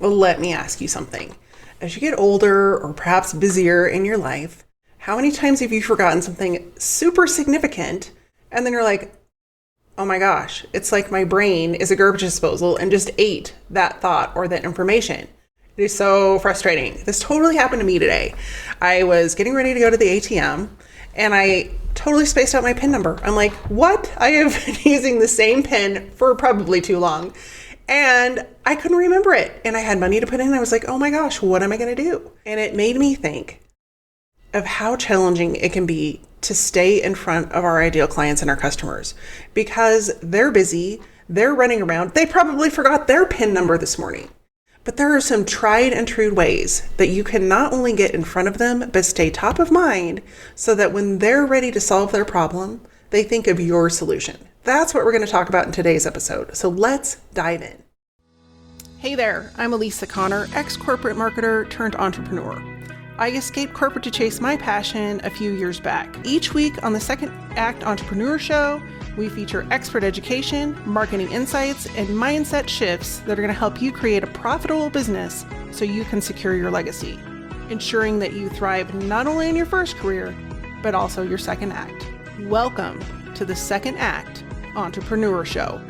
Well, let me ask you something. As you get older or perhaps busier in your life, how many times have you forgotten something super significant and then you're like, oh my gosh, it's like my brain is a garbage disposal and just ate that thought or that information. It is so frustrating. This totally happened to me today. I was getting ready to go to the ATM and I totally spaced out my PIN number. I'm like, what? I have been using the same PIN for probably too long. And I couldn't remember it. And I had money to put in. I was like, oh my gosh, what am I going to do? And it made me think of how challenging it can be to stay in front of our ideal clients and our customers because they're busy, they're running around. They probably forgot their PIN number this morning. But there are some tried and true ways that you can not only get in front of them, but stay top of mind so that when they're ready to solve their problem, they think of your solution. That's what we're going to talk about in today's episode. So let's dive in. Hey there, I'm Elisa Connor, ex-corporate marketer turned entrepreneur. I escaped corporate to chase my passion a few years back. Each week on the Second Act Entrepreneur Show, we feature expert education, marketing insights, and mindset shifts that are going to help you create a profitable business so you can secure your legacy, ensuring that you thrive not only in your first career, but also your second act. Welcome to the Second Act Entrepreneur Show.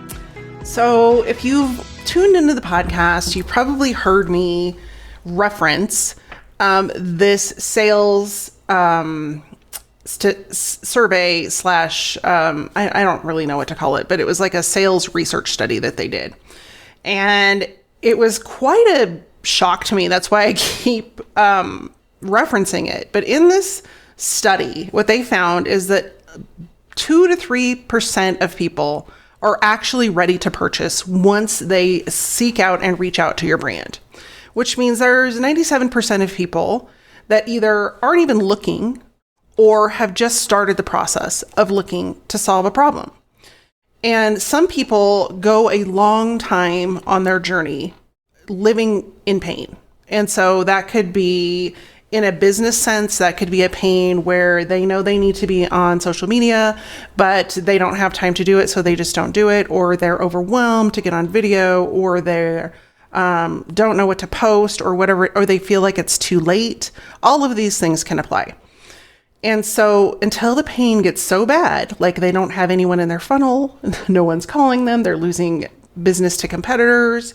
So if you've tuned into the podcast, you've probably heard me reference this sales survey slash, I don't really know what to call it, but it was like a sales research study that they did. And it was quite a shock to me. That's why I keep referencing it. But in this study, what they found is that 2 to 3% of people are actually ready to purchase once they seek out and reach out to your brand, which means there's 97% of people that either aren't even looking or have just started the process of looking to solve a problem. And some people go a long time on their journey living in pain. And so that could be in a business sense, that could be a pain where they know they need to be on social media, but they don't have time to do it, so they just don't do it, or they're overwhelmed to get on video, or they're don't know what to post or whatever, or they feel like it's too late. All of these things can apply. And so until the pain gets so bad, like they don't have anyone in their funnel, no one's calling them, they're losing business to competitors,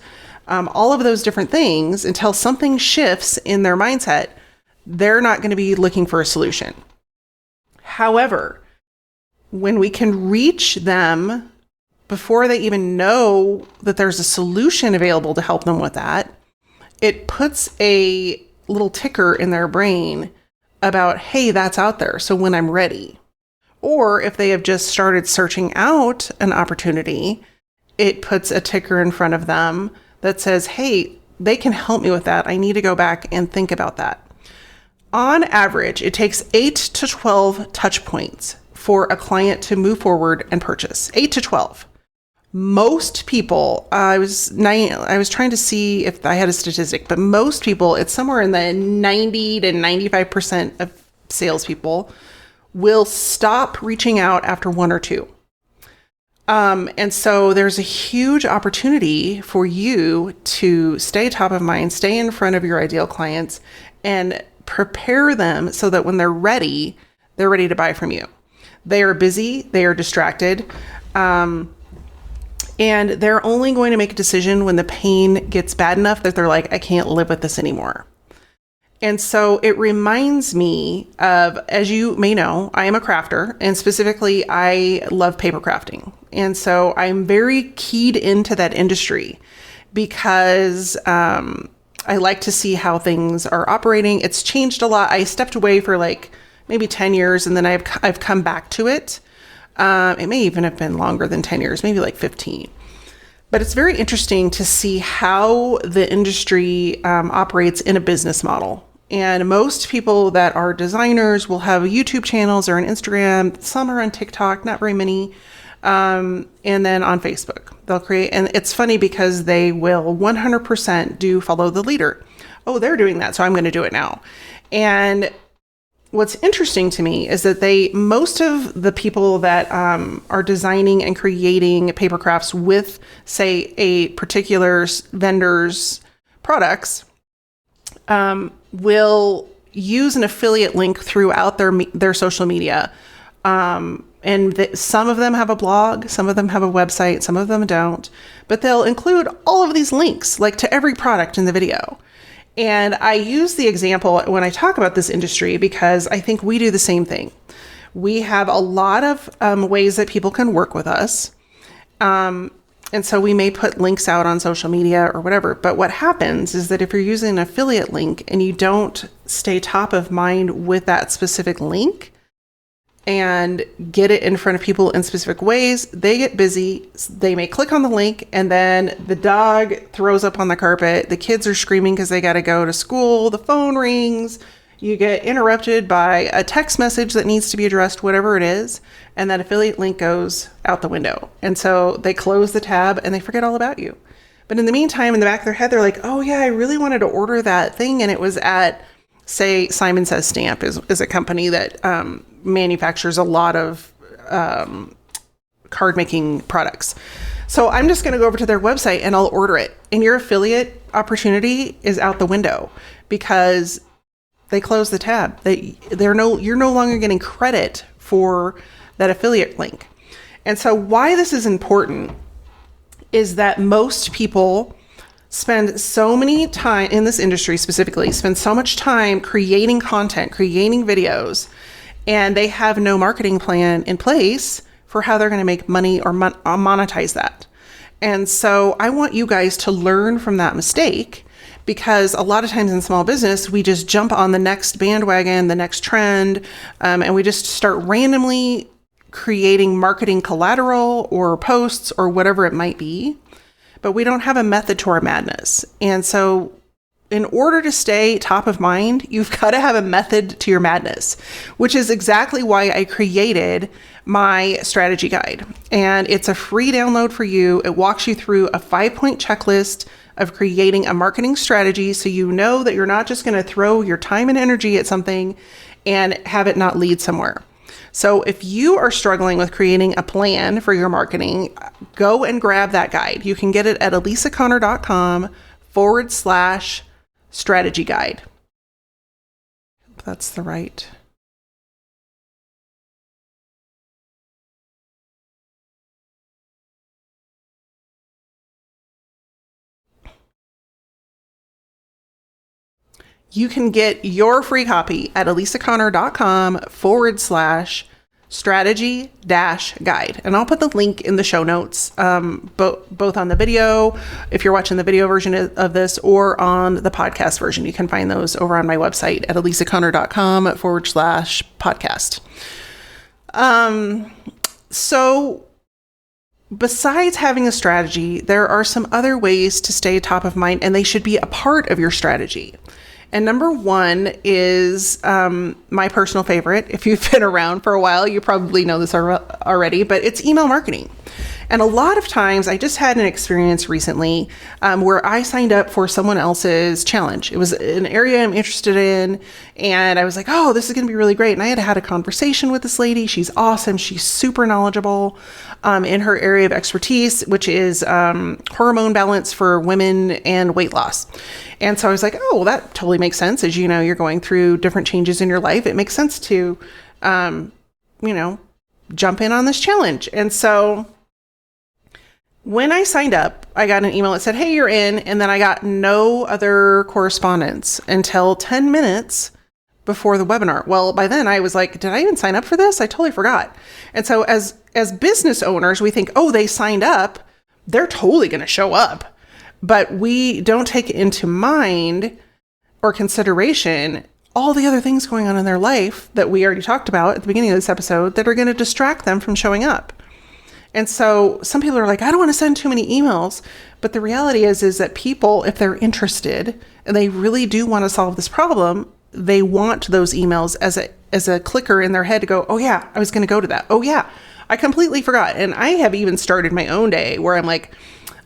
all of those different things, until something shifts in their mindset, they're not going to be looking for a solution. However, when we can reach them before they even know that there's a solution available to help them with that, it puts a little ticker in their brain about, hey, that's out there. So when I'm ready, or if they have just started searching out an opportunity, it puts a ticker in front of them that says, hey, they can help me with that. I need to go back and think about that. On average, it takes 8 to 12 touch points for a client to move forward and purchase. 8 to 12. Most people, I was trying to see if I had a statistic, but most people, it's somewhere in the 90 to 95% of salespeople will stop reaching out after 1 or 2. And so there's a huge opportunity for you to stay top of mind, stay in front of your ideal clients, and prepare them so that when they're ready to buy from you. They are busy, they are distracted, and they're only going to make a decision when the pain gets bad enough that they're like, I can't live with this anymore. And so it reminds me of, as you may know, I am a crafter, and specifically I love paper crafting. And so I'm very keyed into that industry because I like to see how things are operating. It's changed a lot. I stepped away for like maybe 10 years and then I've come back to it. It may even have been longer than 10 years, maybe like 15. But it's very interesting to see how the industry operates in a business model. And most people that are designers will have YouTube channels or an Instagram. Some are on TikTok, not very many. And then on Facebook, they'll create, and it's funny because they will 100% do follow the leader. Oh, they're doing that, so I'm going to do it now. And what's interesting to me is that most of the people that are designing and creating paper crafts with, say, a particular vendor's products will use an affiliate link throughout their social media. Some of them have a blog, some of them have a website, some of them don't, but they'll include all of these links, like to every product in the video. And I use the example when I talk about this industry because I think we do the same thing. We have a lot of ways that people can work with us. And so we may put links out on social media or whatever. But what happens is that if you're using an affiliate link and you don't stay top of mind with that specific link and get it in front of people in specific ways, they get busy. They may click on the link and then the dog throws up on the carpet. The kids are screaming because they got to go to school. The phone rings. You get interrupted by a text message that needs to be addressed, whatever it is, and that affiliate link goes out the window. And so they close the tab and they forget all about you. But in the meantime, in the back of their head, they're like, oh yeah, I really wanted to order that thing. And it was at, say, Simon Says Stamp is a company that manufactures a lot of card making products. So I'm just going to go over to their website and I'll order it. And your affiliate opportunity is out the window because they close the tab. You're no longer getting credit for that affiliate link. And so why this is important is that most people spend so many time in this industry specifically, spend so much time creating content, creating videos, and they have no marketing plan in place for how they're going to make money or monetize that. And so I want you guys to learn from that mistake. Because a lot of times in small business, we just jump on the next bandwagon, the next trend, and we just start randomly creating marketing collateral or posts or whatever it might be. But we don't have a method to our madness. And so in order to stay top of mind, you've got to have a method to your madness, which is exactly why I created my strategy guide. And it's a free download for you. It walks you through a 5-point checklist of creating a marketing strategy so you know that you're not just going to throw your time and energy at something and have it not lead somewhere. So if you are struggling with creating a plan for your marketing, go and grab that guide. You can get it at elisaconnor.com/strategy guide. That's the right. You can get your free copy at elisaconnor.com/strategy-guide. And I'll put the link in the show notes, both on the video, if you're watching the video version of this, or on the podcast version. You can find those over on my website at elisaconnor.com/podcast. So besides having a strategy, there are some other ways to stay top of mind, and they should be a part of your strategy. And number one is my personal favorite. If you've been around for a while, you probably know this already, but it's email marketing. And a lot of times, I just had an experience recently where I signed up for someone else's challenge. It was an area I'm interested in, and I was like, oh, this is going to be really great. And I had a conversation with this lady. She's awesome. She's super knowledgeable in her area of expertise, which is hormone balance for women and weight loss. And so I was like, oh, well, that totally makes sense. As you know, you're going through different changes in your life. It makes sense to, jump in on this challenge. And so when I signed up, I got an email that said, hey, you're in. And then I got no other correspondence until 10 minutes before the webinar. Well, by then I was like, did I even sign up for this? I totally forgot. And so as business owners, we think, oh, they signed up, they're totally going to show up. But we don't take into mind or consideration all the other things going on in their life that we already talked about at the beginning of this episode that are going to distract them from showing up. And so some people are like, I don't want to send too many emails. But the reality is that people, if they're interested and they really do want to solve this problem, they want those emails as a clicker in their head to go, oh yeah, I was going to go to that. Oh yeah, I completely forgot. And I have even started my own day where I'm like,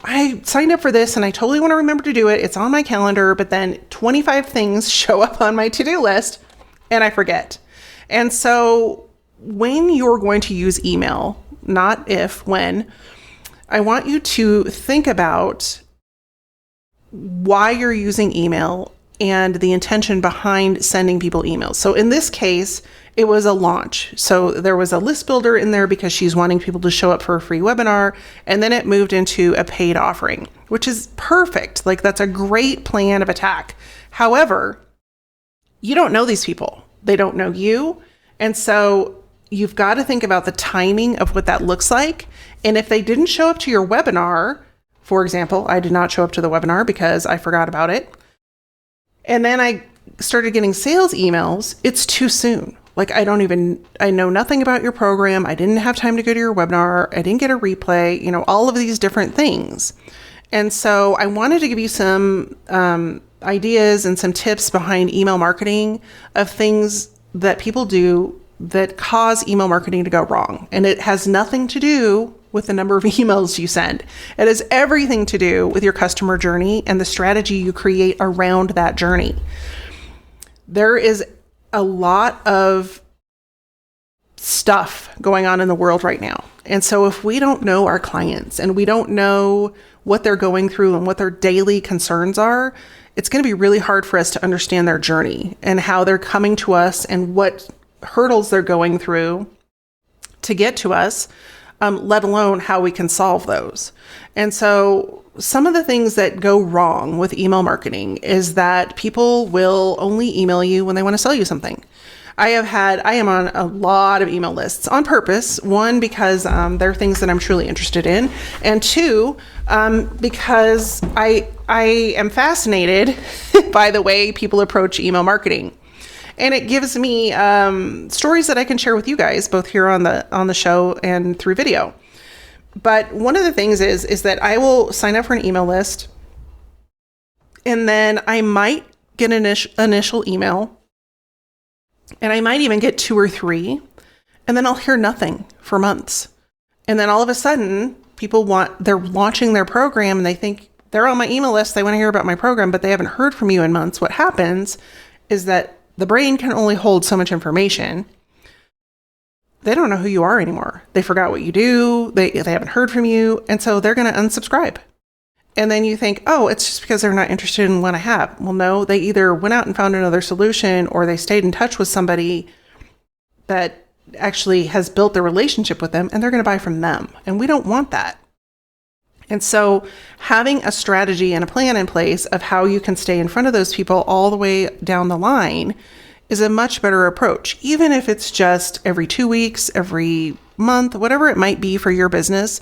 I signed up for this and I totally want to remember to do it. It's on my calendar, but then 25 things show up on my to-do list and I forget. And so when you're going to use email, not if, when, I want you to think about why you're using email and the intention behind sending people emails. So in this case, it was a launch. So there was a list builder in there because she's wanting people to show up for a free webinar. And then it moved into a paid offering, which is perfect. Like, that's a great plan of attack. However, you don't know these people. They don't know you. And so you've got to think about the timing of what that looks like. And if they didn't show up to your webinar, for example, I did not show up to the webinar because I forgot about it. And then I started getting sales emails. It's too soon. Like, I know nothing about your program. I didn't have time to go to your webinar. I didn't get a replay, all of these different things. And so I wanted to give you some ideas and some tips behind email marketing of things that people do that cause email marketing to go wrong. And it has nothing to do with the number of emails you send. It has everything to do with your customer journey and the strategy you create around that journey. There is a lot of stuff going on in the world right now. And so if we don't know our clients and we don't know what they're going through and what their daily concerns are, it's going to be really hard for us to understand their journey and how they're coming to us and what hurdles they're going through to get to us, let alone how we can solve those. And so some of the things that go wrong with email marketing is that people will only email you when they want to sell you something. I am on a lot of email lists on purpose. One, because they're things that I'm truly interested in. And two, because I am fascinated by the way people approach email marketing. And it gives me stories that I can share with you guys, both here on the show and through video. But one of the things is that I will sign up for an email list, and then I might get an initial email, and I might even get 2 or 3, and then I'll hear nothing for months. And then all of a sudden, they're launching their program, and they think they're on my email list, they want to hear about my program, but they haven't heard from you in months. What happens is that the brain can only hold so much information. They don't know who you are anymore. They forgot what you do. They haven't heard from you. And so they're going to unsubscribe. And then you think, oh, it's just because they're not interested in what I have. Well, no, they either went out and found another solution, or they stayed in touch with somebody that actually has built a relationship with them, and they're going to buy from them. And we don't want that. And so having a strategy and a plan in place of how you can stay in front of those people all the way down the line is a much better approach, even if it's just every 2 weeks, every month, whatever it might be for your business.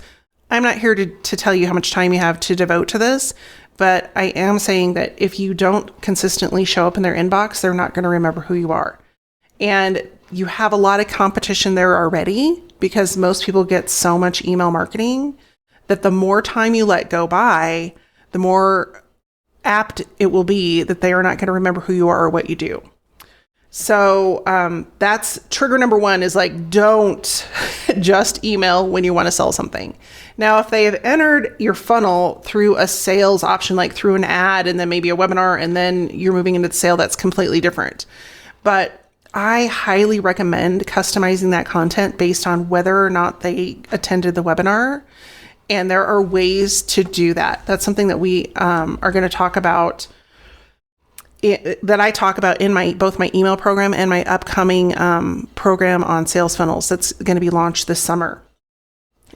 I'm not here to tell you how much time you have to devote to this, but I am saying that if you don't consistently show up in their inbox, they're not going to remember who you are. And you have a lot of competition there already, because most people get so much email marketing that the more time you let go by, the more apt it will be that they are not going to remember who you are or what you do. So that's trigger number 1, is like, don't just email when you want to sell something. Now, if they have entered your funnel through a sales option, like through an ad and then maybe a webinar, and then you're moving into the sale, that's completely different. But I highly recommend customizing that content based on whether or not they attended the webinar. And there are ways to do that. That's something that we are going to talk about, that I talk about in both my email program and my upcoming program on sales funnels that's going to be launched this summer.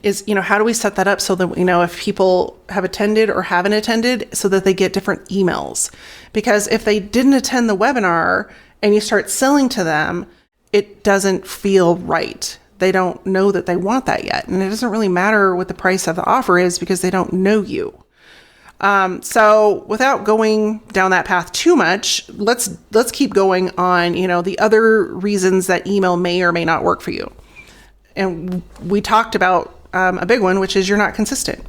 Is, how do we set that up so that we know if people have attended or haven't attended, so that they get different emails? Because if they didn't attend the webinar and you start selling to them, it doesn't feel right. They don't know that they want that yet. And it doesn't really matter what the price of the offer is, because they don't know you. So without going down that path too much, let's keep going on, the other reasons that email may or may not work for you. And we talked about a big one, which is you're not consistent.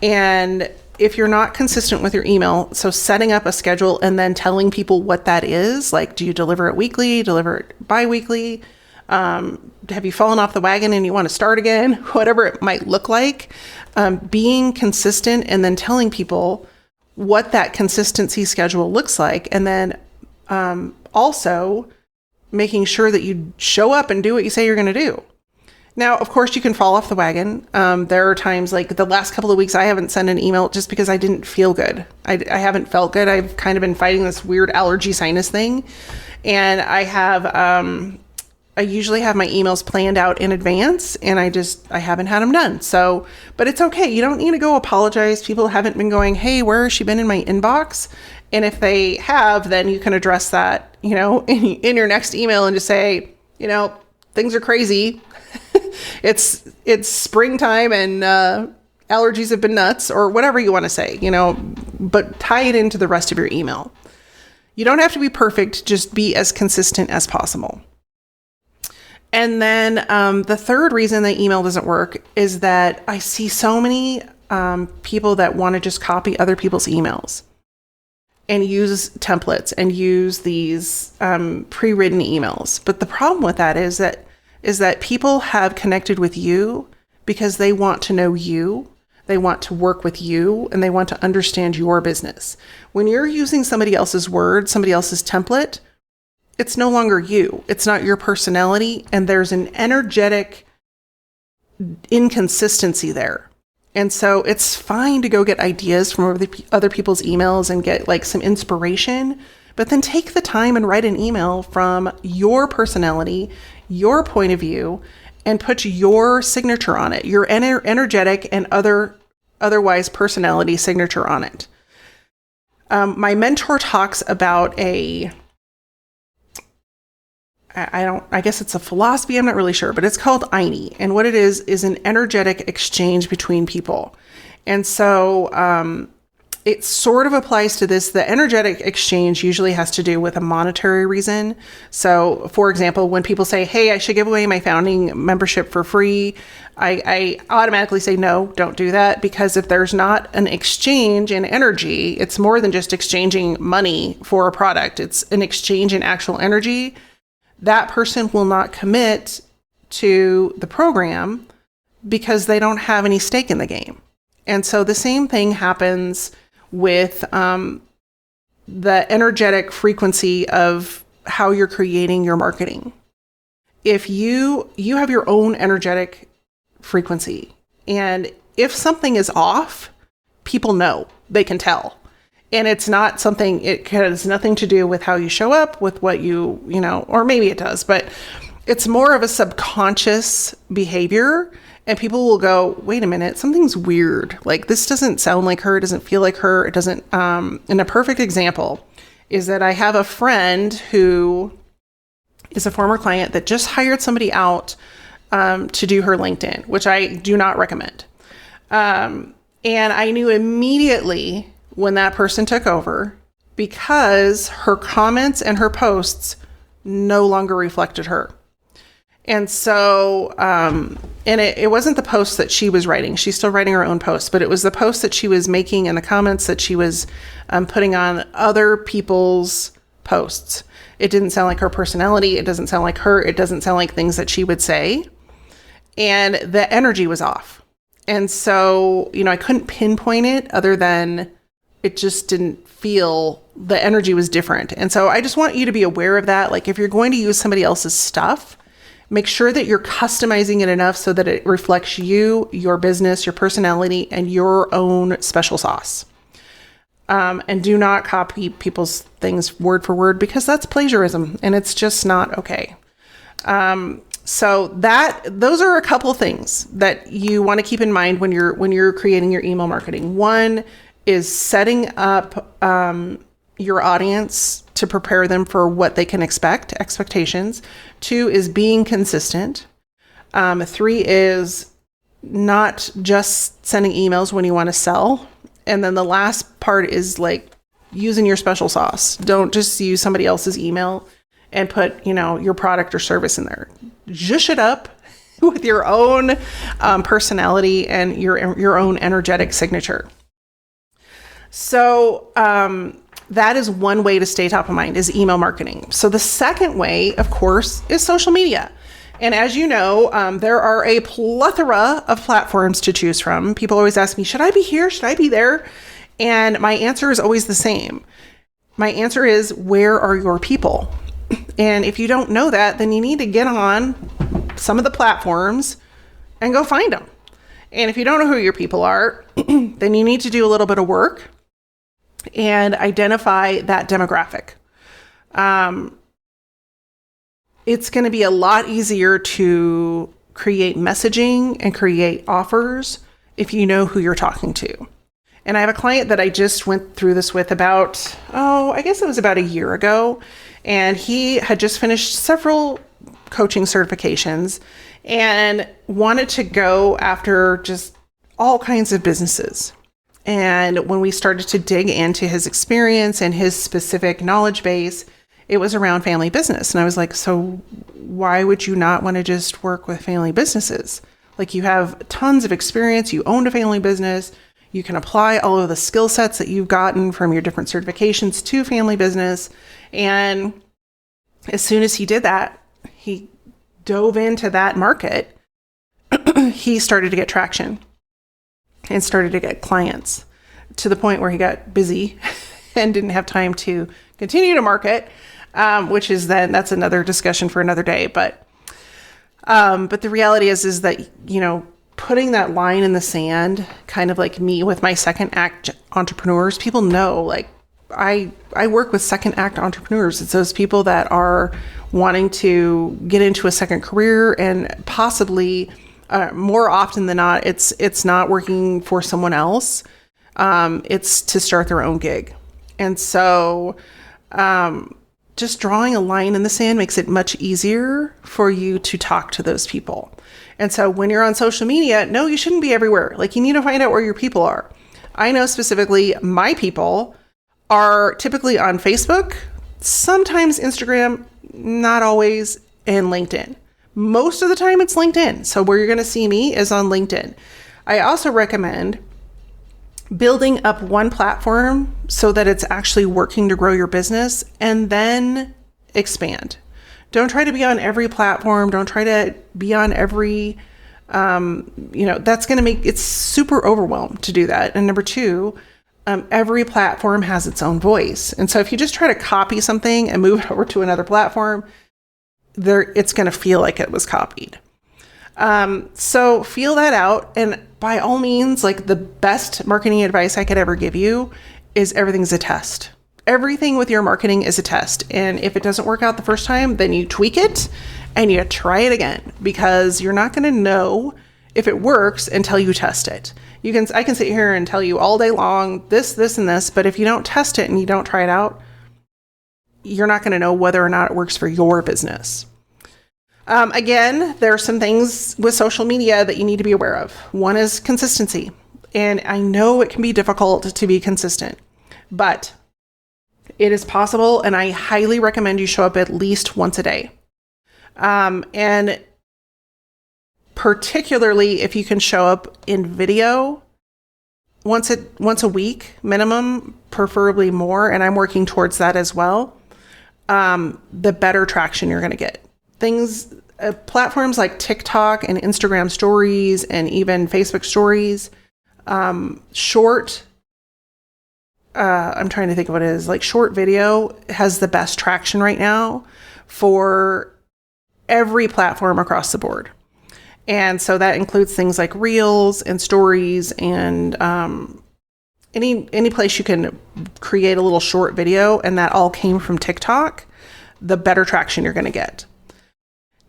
And if you're not consistent with your email, so setting up a schedule and then telling people what that is, like, do you deliver it weekly, deliver it bi-weekly? Have you fallen off the wagon and you want to start again? Whatever it might look like, being consistent and then telling people what that consistency schedule looks like. And then also making sure that you show up and do what you say you're going to do. Now, of course, you can fall off the wagon. There are times like the last couple of weeks, I haven't sent an email just because I didn't feel good. I haven't felt good. I've kind of been fighting this weird allergy sinus thing. And I usually have my emails planned out in advance, and I haven't had them done. So, but it's okay. You don't need to go apologize. People haven't been going, hey, where has she been in my inbox? And if they have, then you can address that, in your next email and just say, things are crazy. It's springtime and allergies have been nuts, or whatever you want to say, but tie it into the rest of your email. You don't have to be perfect. Just be as consistent as possible. And then the third reason that email doesn't work is that I see so many people that want to just copy other people's emails and use templates and use these pre-written emails. But the problem with that is that people have connected with you because they want to know you, they want to work with you, and they want to understand your business. When you're using somebody else's word, somebody else's template, it's no longer you. It's not your personality, and there's an energetic inconsistency there. And so it's fine to go get ideas from other people's emails and get like some inspiration, but then take the time and write an email from your personality, your point of view, and put your signature on it, your energetic and otherwise personality signature on it. My mentor talks about I guess it's a philosophy, I'm not really sure, but it's called Eine. And what it is an energetic exchange between people. And so it sort of applies to this. The energetic exchange usually has to do with a monetary reason. So for example, when people say, hey, I should give away my founding membership for free, I automatically say, no, don't do that. Because if there's not an exchange in energy, it's more than just exchanging money for a product. It's an exchange in actual energy. That person will not commit to the program because they don't have any stake in the game. And so the same thing happens with the energetic frequency of how you're creating your marketing. If you have your own energetic frequency, and if something is off, people know, they can tell. And it's not something, it has nothing to do with how you show up, with what you or maybe it does, but it's more of a subconscious behavior. And people will go, wait a minute, something's weird. Like, this doesn't sound like her. It doesn't feel like her. It doesn't, and a perfect example is that I have a friend who is a former client that just hired somebody out to do her LinkedIn, which I do not recommend. And I knew immediately when that person took over because her comments and her posts no longer reflected her. And so, and it wasn't the post that she was writing. She's still writing her own posts, but it was the post that she was making and the comments that she was putting on other people's posts. It didn't sound like her personality. It doesn't sound like her. It doesn't sound like things that she would say. And the energy was off. And so, I couldn't pinpoint it other than it just didn't feel, the energy was different. And so I just want you to be aware of that. Like, if you're going to use somebody else's stuff, make sure that you're customizing it enough so that it reflects you, your business, your personality, and your own special sauce. And do not copy people's things word for word, because that's plagiarism and it's just not okay. So those are a couple things that you want to keep in mind when you're creating your email marketing. One is setting up your audience to prepare them for what they can expect, expectations. 2 is being consistent. 3 is not just sending emails when you want to sell. And then the last part is like using your special sauce. Don't just use somebody else's email and put, your product or service in there. Zhuzh it up with your own personality and your own energetic signature. So that is one way to stay top of mind, is email marketing. So the second way, of course, is social media. And as you know, there are a plethora of platforms to choose from. People always ask me, should I be here? Should I be there? And my answer is always the same. My answer is, where are your people? And if you don't know that, then you need to get on some of the platforms, and go find them. And if you don't know who your people are, then you need to do a little bit of work and identify that demographic. It's going to be a lot easier to create messaging and create offers if you know who you're talking to. And I have a client that I just went through this with about, I guess it was about a year ago. And he had just finished several coaching certifications and wanted to go after just all kinds of businesses. And when we started to dig into his experience and his specific knowledge base, it was around family business. And I was like, so why would you not want to just work with family businesses? Like, you have tons of experience, you owned a family business, you can apply all of the skill sets that you've gotten from your different certifications to family business. And as soon as he did that, he dove into that market. He started to get traction and started to get clients to the point where he got busy and didn't have time to continue to market, which is that's another discussion for another day. But the reality is that, putting that line in the sand, kind of like me with my second act entrepreneurs, people know, like, I work with second act entrepreneurs. It's those people that are wanting to get into a second career, and possibly more often than not, it's not working for someone else. It's to start their own gig. And so just drawing a line in the sand makes it much easier for you to talk to those people. And so when you're on social media, no, you shouldn't be everywhere. Like, you need to find out where your people are. I know specifically my people are typically on Facebook, sometimes Instagram, not always, and LinkedIn. Most of the time it's LinkedIn. So where you're going to see me is on LinkedIn. I also recommend building up one platform so that it's actually working to grow your business, and then expand. Don't try to be on every platform. Don't try to be on every, that's going to make it super overwhelmed to do that. And number two, every platform has its own voice. And so if you just try to copy something and move it over to another platform, it's going to feel like it was copied. So feel that out. And by all means, like, the best marketing advice I could ever give you is everything's a test. Everything with your marketing is a test. And if it doesn't work out the first time, then you tweak it and you try it again, because you're not going to know if it works until you test it. I can sit here and tell you all day long, this, and this, but if you don't test it and you don't try it out, you're not going to know whether or not it works for your business. Again, there are some things with social media that you need to be aware of. One is consistency. And I know it can be difficult to be consistent, but it is possible. And I highly recommend you show up at least once a day. And particularly if you can show up in video once a week minimum, preferably more. And I'm working towards that as well. The better traction you're going to get. Platforms like TikTok and Instagram stories and even Facebook stories, short, I'm trying to think of what it is, like short video has the best traction right now for every platform across the board. And so that includes things like reels and stories and any place you can create a little short video, and that all came from TikTok, the better traction you're going to get.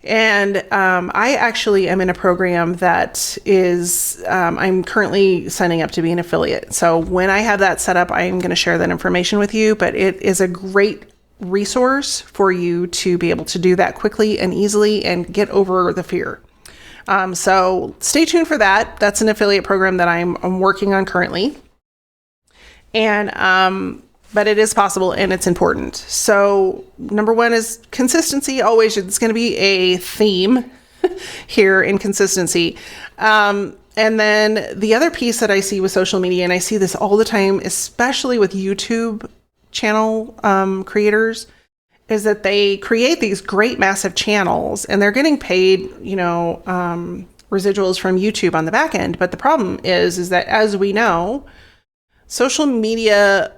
And I actually am in a program that is, I'm currently signing up to be an affiliate. So when I have that set up, I'm going to share that information with you, but it is a great resource for you to be able to do that quickly and easily and get over the fear. So stay tuned for that. That's an affiliate program that I'm working on currently. And, but it is possible and it's important. So number one is consistency. Always, it's going to be a theme here in consistency. And then the other piece that I see with social media, and I see this all the time, especially with YouTube channel creators, is that they create these great massive channels and they're getting paid, residuals from YouTube on the back end. But the problem is that, as we know, social media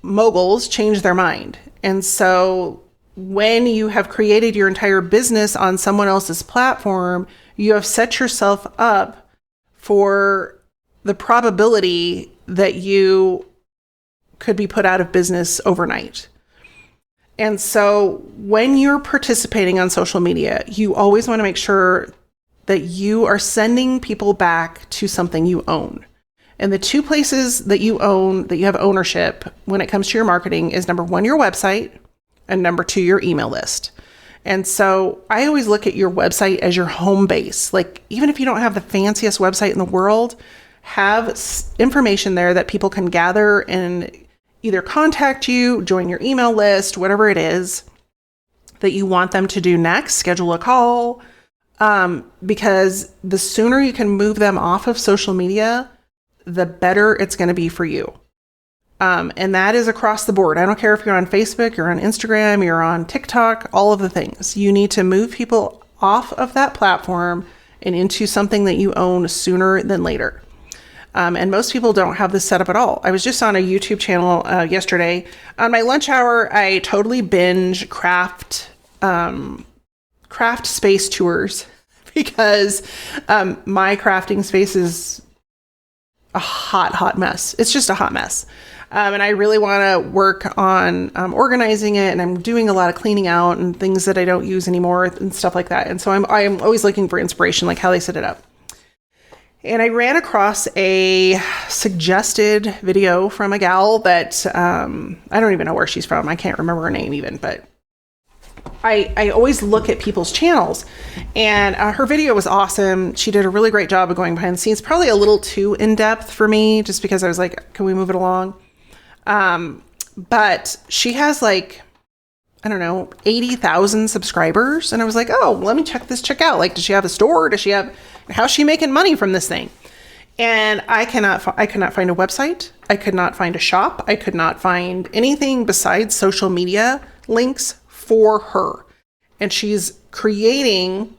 moguls change their mind. And so when you have created your entire business on someone else's platform, you have set yourself up for the probability that you could be put out of business overnight. And so when you're participating on social media, you always want to make sure that you are sending people back to something you own. And the two places that you own, that you have ownership when it comes to your marketing is number one, your website, and number two, your email list. And so I always look at your website as your home base. Like, even if you don't have the fanciest website in the world, have information there that people can gather and either contact you, join your email list, whatever it is that you want them to do next, schedule a call, because the sooner you can move them off of social media, the better it's going to be for you. And that is across the board. I don't care if you're on Facebook, you're on Instagram, you're on TikTok, all of the things. You need to move people off of that platform and into something that you own sooner than later. And most people don't have this set up at all. I was just on a YouTube channel yesterday. On my lunch hour, I totally binge craft space tours because my crafting space is a hot mess. It's just a hot mess. And I really want to work on organizing it. And I'm doing a lot of cleaning out and things that I don't use anymore and stuff like that. And so I'm always looking for inspiration, like how they set it up. And I ran across a suggested video from a gal that I don't even know where she's from. I can't remember her name even, but I always look at people's channels, and her video was awesome. She did a really great job of going behind the scenes, probably a little too in-depth for me, just because I was like, can we move it along? But she has like, I don't know, 80,000 subscribers. And I was like, oh, let me check this chick out. Like, does she have a store? How's she making money from this thing? And I could not find a website. I could not find a shop. I could not find anything besides social media links for her. And she's creating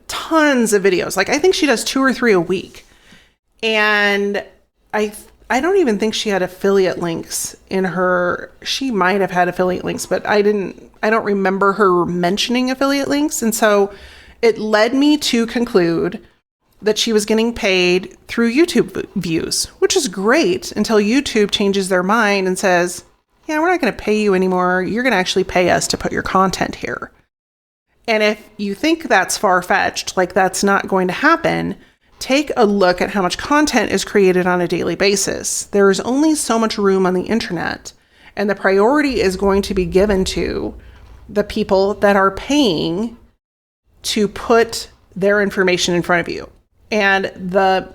tons of videos. Like, I think she does 2 or 3 a week. And I don't even think she had affiliate links in her. She might have had affiliate links, but I don't remember her mentioning affiliate links. And so it led me to conclude that she was getting paid through YouTube views, which is great until YouTube changes their mind and says, yeah, we're not going to pay you anymore. You're going to actually pay us to put your content here. And if you think that's far-fetched, like that's not going to happen, take a look at how much content is created on a daily basis. There is only so much room on the internet, and the priority is going to be given to the people that are paying to put their information in front of you. And the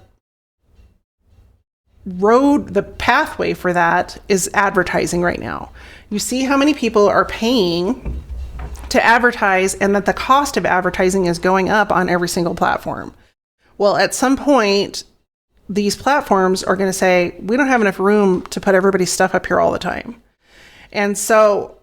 pathway for that is advertising right now. You see how many people are paying to advertise, and that the cost of advertising is going up on every single platform. Well, at some point, these platforms are going to say, we don't have enough room to put everybody's stuff up here all the time. And so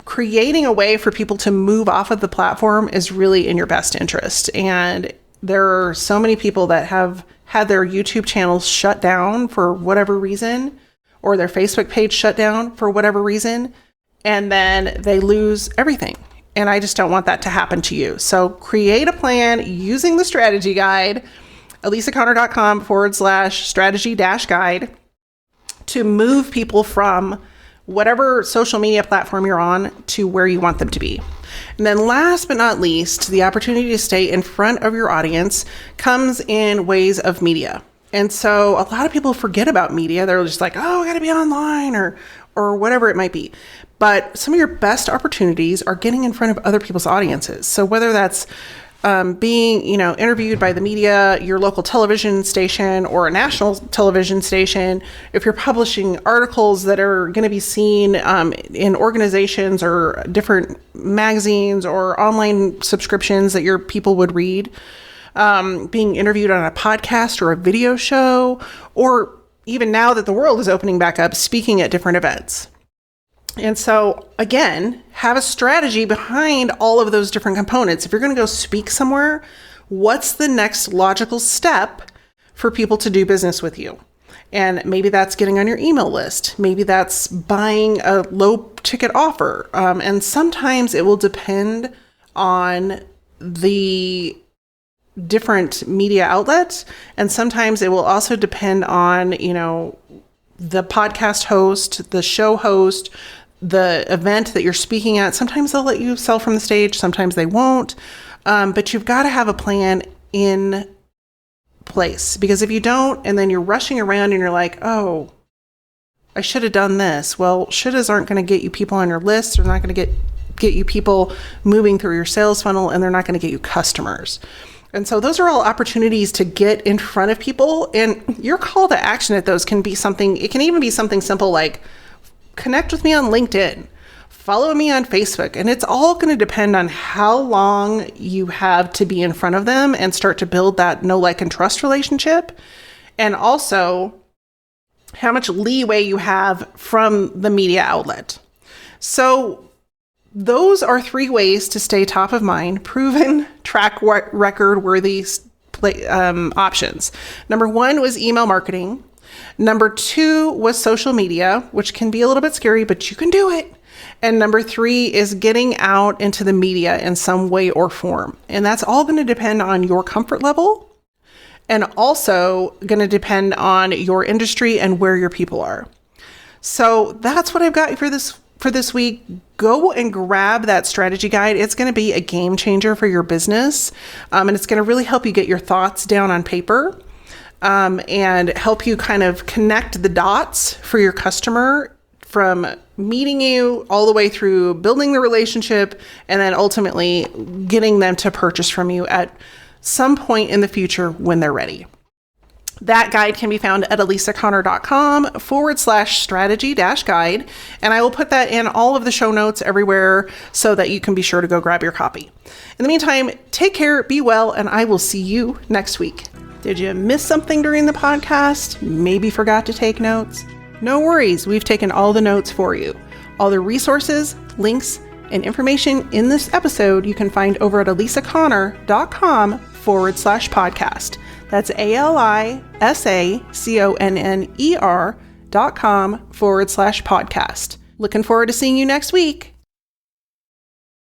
creating a way for people to move off of the platform is really in your best interest. And there are so many people that have had their YouTube channels shut down for whatever reason, or their Facebook page shut down for whatever reason, and then they lose everything. And I just don't want that to happen to you. So create a plan using the strategy guide, alisaconner.com/strategy-guide, to move people from whatever social media platform you're on to where you want them to be. And then last but not least, the opportunity to stay in front of your audience comes in ways of media. And so a lot of people forget about media. They're just like, oh, I got to be online or whatever it might be. But some of your best opportunities are getting in front of other people's audiences. So whether that's being, interviewed by the media, your local television station, or a national television station, if you're publishing articles that are going to be seen in organizations or different magazines or online subscriptions that your people would read, being interviewed on a podcast or a video show, or even now that the world is opening back up, speaking at different events. And so, again, have a strategy behind all of those different components. If you're going to go speak somewhere, what's the next logical step for people to do business with you? And maybe that's getting on your email list. Maybe that's buying a low ticket offer. And sometimes it will depend on the different media outlets. And sometimes it will also depend on, the podcast host, the show host, the event that you're speaking at. Sometimes they'll let you sell from the stage. Sometimes they won't. But you've got to have a plan in place, because if you don't, and then you're rushing around and you're like, oh, I should have done this. Well, shouldas aren't going to get you people on your list. They're not going to get you people moving through your sales funnel, and they're not going to get you customers. And so those are all opportunities to get in front of people. And your call to action at those can be something, it can even be something simple like connect with me on LinkedIn, follow me on Facebook. And it's all going to depend on how long you have to be in front of them and start to build that know, like, and trust relationship. And also how much leeway you have from the media outlet. So those are 3 ways to stay top of mind, proven, track record worthy options. Number 1 was email marketing. Number 2 was social media, which can be a little bit scary, but you can do it. And number 3 is getting out into the media in some way or form. And that's all going to depend on your comfort level, and also going to depend on your industry and where your people are. So that's what I've got for this week. Go and grab that strategy guide. It's going to be a game changer for your business. And it's going to really help you get your thoughts down on paper, and help you kind of connect the dots for your customer from meeting you all the way through building the relationship, and then ultimately getting them to purchase from you at some point in the future when they're ready. That guide can be found at elisaconnor.com/strategy-guide. And I will put that in all of the show notes everywhere so that you can be sure to go grab your copy. In the meantime, take care, be well, and I will see you next week. Did you miss something during the podcast? Maybe forgot to take notes? No worries, we've taken all the notes for you. All the resources, links, and information in this episode you can find over at elisaconnor.com/podcast. That's ALISACONNER.com/podcast. Looking forward to seeing you next week.